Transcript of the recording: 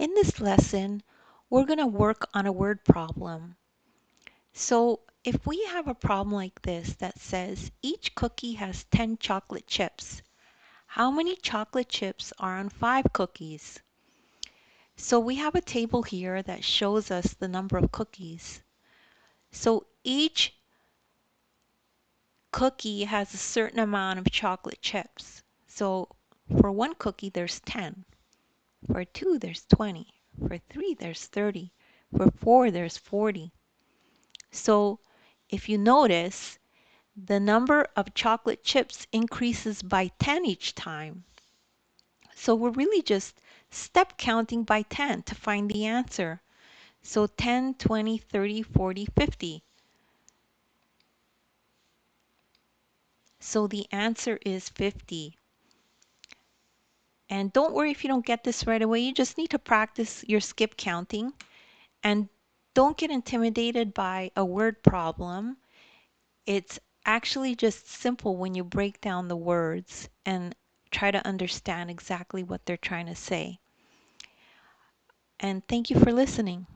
In this lesson, we're going to work on a word problem. So if we have a problem like this that says each cookie has 10 chocolate chips, how many chocolate chips are on 5 cookies? So we have a table here that shows us the number of cookies. So each cookie has a certain amount of chocolate chips. So for one cookie, there's 10. For 2, there's 20. For 3, there's 30. For 4, there's 40. So if you notice, the number of chocolate chips increases by 10 each time. So we're really just step counting by 10 to find the answer. So 10, 20, 30, 40, 50. So the answer is 50. And don't worry if you don't get this right away. You just need to practice your skip counting. And don't get intimidated by a word problem. It's actually just simple when you break down the words and try to understand exactly what they're trying to say. And thank you for listening.